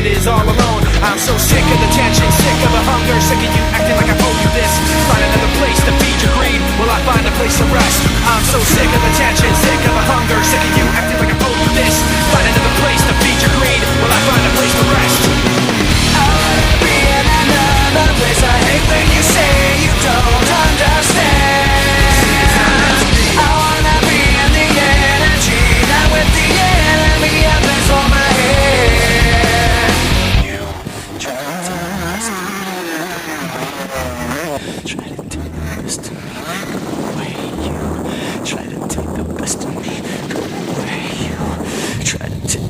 it is all alone. I'm so sick of the tension, sick of the hunger, sick of you acting like I owe you this. Find another place to feed your greed, will I find a place to rest? I'm so sick of the tension, sick of the hunger, sick of you acting like I owe you this. Find another place to feed your greed, will I find a place to rest? I wanna be in another place. I hate when you say you don't understand. I wanna be in the energy, not with the enemy. I place for my head. You try to take the best of me. Try to take the best of me. Go away, you. Try to take the best of me. Go away, you. Try to take